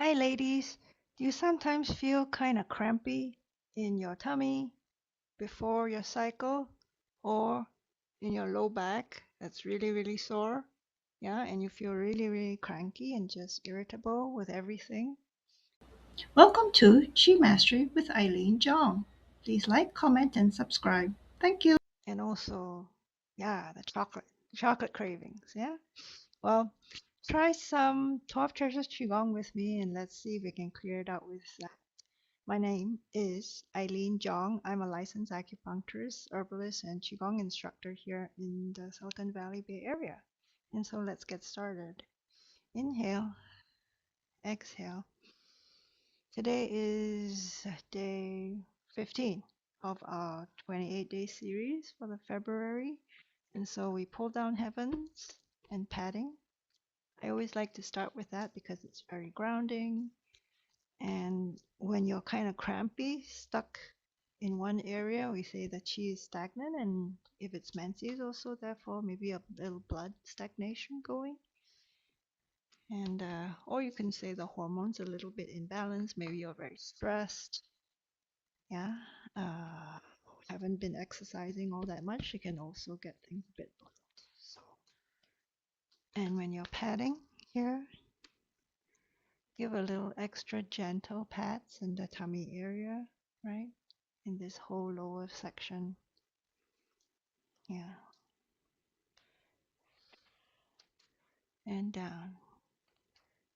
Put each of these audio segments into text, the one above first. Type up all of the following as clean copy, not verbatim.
Hi, ladies. Do you sometimes feel kind of crampy in your tummy before your cycle or in your low back that's really, really sore? Yeah, and you feel really, really cranky and just irritable with everything? Welcome to Chi Mastery with Eileen Jong. Please like, comment, and subscribe. Thank you. And also, yeah, the chocolate cravings. Yeah. Well, try some 12 Treasures Qigong with me and let's see if we can clear it out with that. My name is Eileen Jong. I'm a licensed acupuncturist, herbalist, and Qigong instructor here in the Silicon Valley Bay Area. And so let's get started. Inhale, exhale. Today is day 15 of our 28-day series for the February. And so we pull down heavens and padding. I always like to start with that because it's very grounding. And when you're kind of crampy, stuck in one area, we say the chi is stagnant. And if it's menses, also therefore maybe a little blood stagnation going. And or you can say the hormones a little bit imbalance. Maybe you're very stressed. Yeah. Uh, haven't been exercising all that much. You can also get things a bit blocked. So, and when you're padding here, give a little extra gentle pats in the tummy area, right? In this whole lower section. Yeah. And down.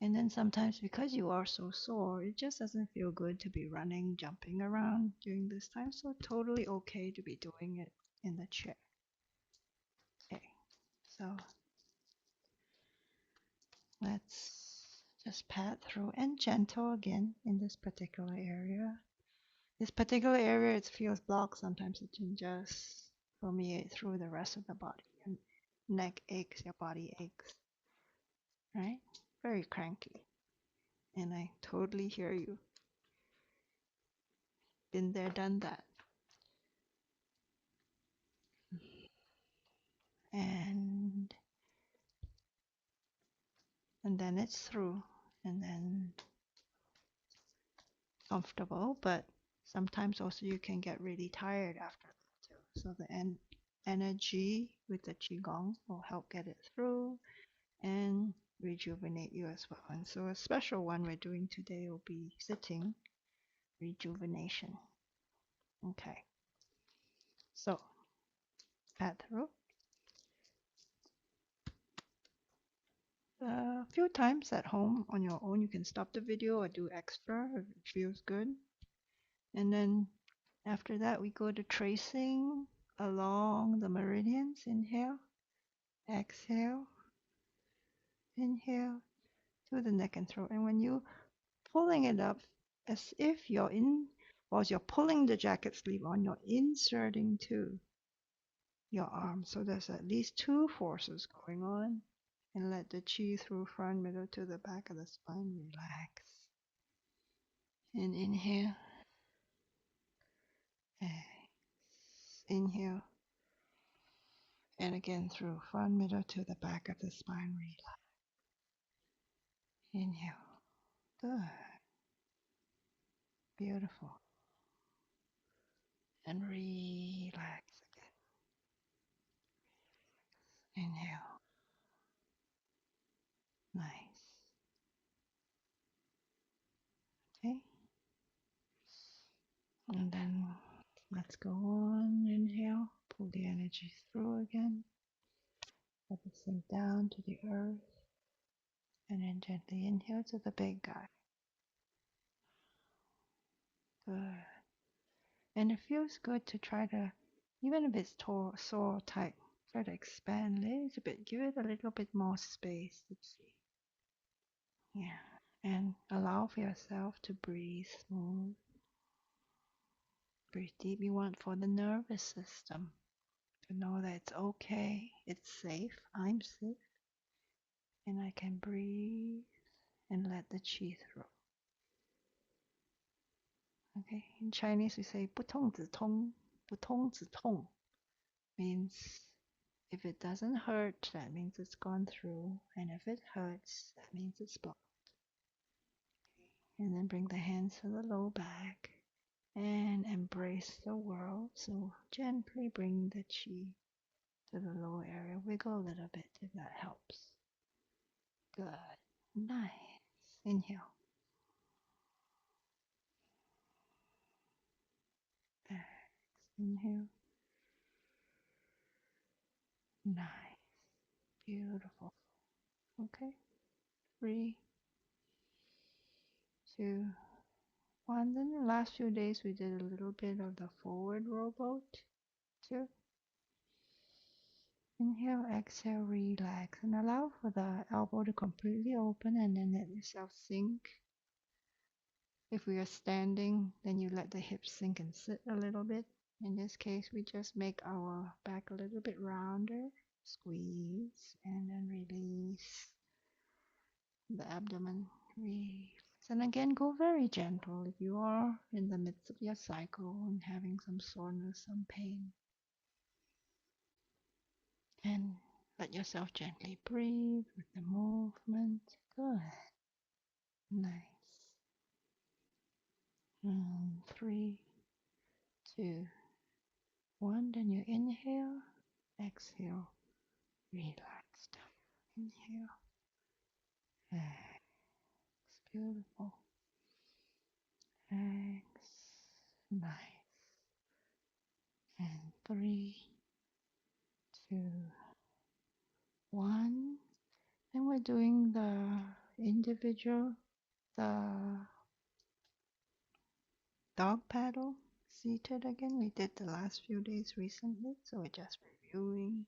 And then sometimes because you are so sore, it just doesn't feel good to be running, jumping around during this time. So totally okay to be doing it in the chair. Okay. So let's just pat through and gentle again in this particular area. This particular area, it feels blocked. Sometimes it can just permeate through the rest of the body. Your neck aches, your body aches, right? Very cranky. And I totally hear you. Been there, done that. And and then it's through. And then comfortable, but sometimes also you can get really tired after that too. So the energy with the qigong will help get it through and rejuvenate you as well. And so a special one we're doing today will be sitting rejuvenation. Okay. So pat through a few times at home on your own. You can stop the video or do extra if it feels good. And then after that, we go to tracing along the meridians. Inhale, exhale, inhale to the neck and throat. And when you pulling it up, as if while you're pulling the jacket sleeve on, you're inserting to your arm. So there's at least two forces going on. And let the chi through front, middle to the back of the spine relax. And inhale, inhale. And again through front, middle to the back of the spine, relax. Inhale. Good. Beautiful. And relax again. Inhale. Nice. Okay. And then let's go on. Inhale. Pull the energy through again. Let it sink down to the earth. And then gently inhale to the big guy. Good. And it feels good to try to, even if it's sore tight, try to expand a little bit. Give it a little bit more space to see. Yeah. And allow for yourself to breathe smooth. Breathe deep. You want for the nervous system to know that it's okay, it's safe, I'm safe, and I can breathe and let the chi through. Okay, in Chinese we say 不痛止痛, 不痛止痛 means if it doesn't hurt, that means it's gone through, and if it hurts, that means it's blocked. And then bring the hands to the low back and embrace the world. So gently bring the chi to the lower area. Wiggle a little bit if that helps. Good. Nice. Inhale. Inhale. Nice. Beautiful. Okay. 3, 2, 1. Then the last few days we did a little bit of the forward rowboat. 2. Inhale, exhale, relax, and allow for the elbow to completely open and then let yourself sink. If we are standing, then you let the hips sink and sit a little bit. In this case, we just make our back a little bit rounder. Squeeze and then release the abdomen. Release. And again, go very gentle if you are in the midst of your cycle and having some soreness, some pain. And let yourself gently breathe with the movement. Good. Nice. 3, 2, 1. Then you inhale, exhale, relax down. Inhale, exhale. Beautiful. Exhale. Nice. And 3, 2, 1. And we're doing the individual, the dog paddle seated again. We did the last few days recently, so we're just reviewing.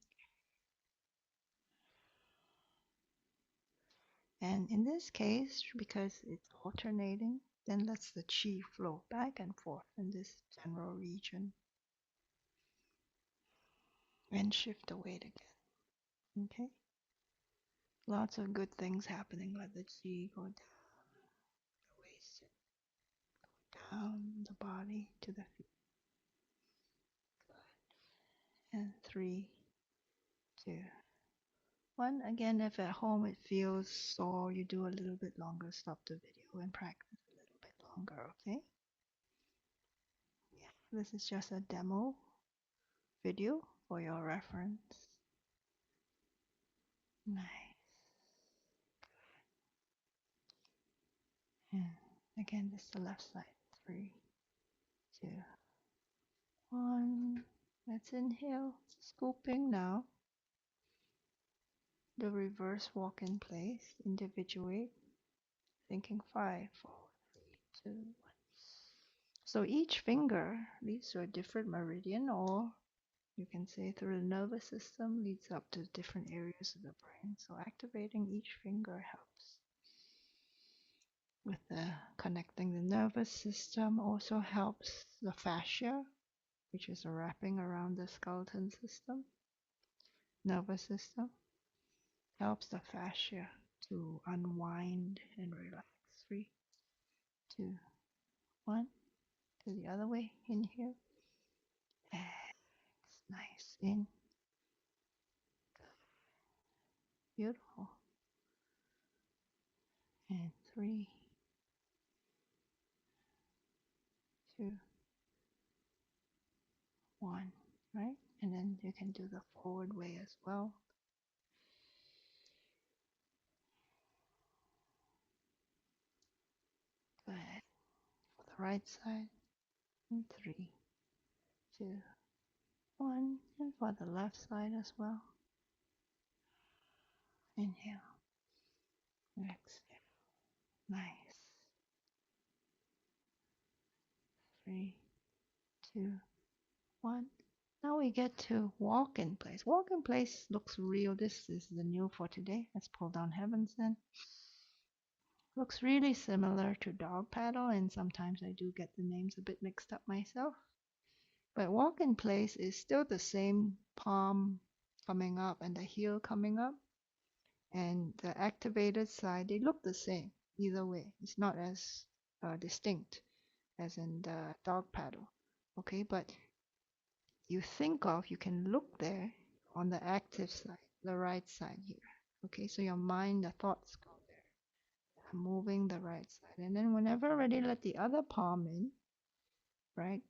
And in this case, because it's alternating, then lets the chi flow back and forth in this general region and shift the weight again. Okay? Lots of good things happening. Let the chi go down the waist, down the body to the feet. Good. And 3, 2, 1. Again, if at home it feels sore, you do a little bit longer. Stop the video and practice a little bit longer, okay? Yeah, this is just a demo video for your reference. Nice. And again, this is the left side. 3, 2, 1. Let's inhale. Scooping now. The reverse walk-in place. Individuate. Thinking 5, 4, 3, 2, 1. So each finger leads to a different meridian, or you can say through the nervous system, leads up to different areas of the brain. So activating each finger helps. With the connecting the nervous system also helps the fascia, which is a wrapping around the skeleton system. Nervous system helps the fascia to unwind and relax. 3, 2, 1. To the other way. Inhale. Nice. In. Beautiful. And 3, 2, 1. Right? And then you can do the forward way as well. Good. For the right side. And 3, 2, 1. And for the left side as well. Inhale. Exhale. Nice. 3, 2, 1. Now we get to walk-in place. Walk-in place looks real. This is the new for today. Let's pull down heavens then. Looks really similar to dog paddle, and sometimes I do get the names a bit mixed up myself. But walk-in place is still the same palm coming up and the heel coming up. And the activated side, they look the same either way. It's not as distinct as in the dog paddle. Okay, but you can look there on the active side, the right side here. Okay, so your mind, the thoughts go there. moving the right side. And then whenever ready, let the other palm in, right?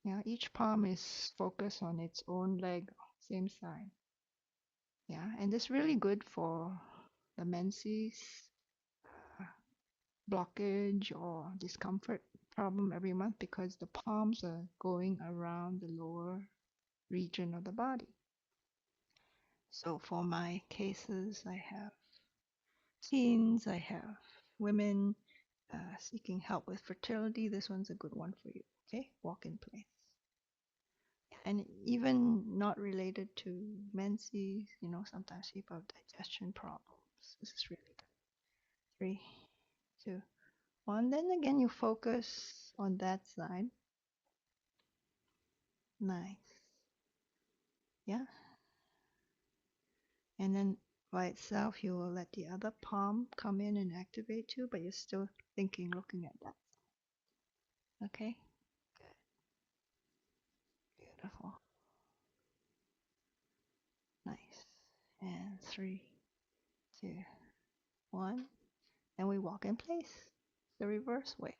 Yeah, each palm is focused on its own leg, same side. Yeah, and this really good for the menses, uh, blockage or discomfort problem every month because the palms are going around the lower region of the body. So for my cases, I have teens, I have women seeking help with fertility. This one's a good one for you. Okay, Walk-in-Place. And even not related to menses, sometimes people have digestion problems. This is really good. 3, 2, 1. Then again, you focus on that side. Nice. Yeah. And then by itself, you will let the other palm come in and activate too, but you're still thinking, looking at that. Okay. Good. Beautiful. Nice. And 3, 2, 1. And we walk in place the reverse way.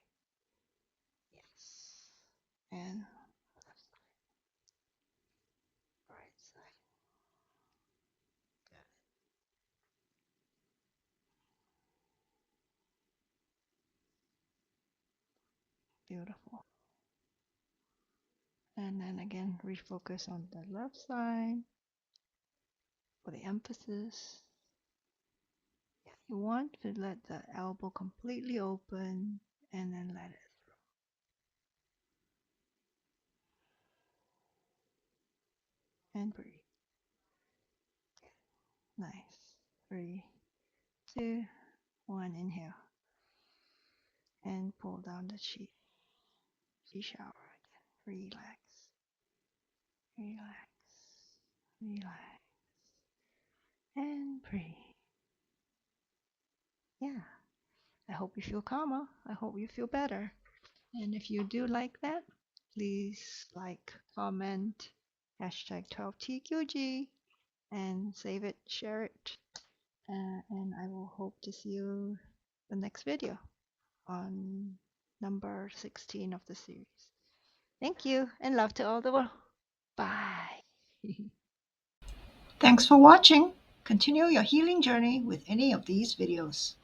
Yes. And left side, right side. Got it. Beautiful. And then again, refocus on the left side for the emphasis. Yeah, you want to let the elbow completely open and then let it through. And breathe. Nice. 3, 2, 1. Inhale. And pull down the chi. Chi shower again. Relax. Relax. Relax. And breathe. Yeah. I hope you feel calmer. I hope you feel better. And if you do like that, please like, comment, hashtag 12TQG, and save it, share it. And I will hope to see you the next video on number 16 of the series. Thank you and love to all the world. Bye. Thanks for watching. Continue your healing journey with any of these videos.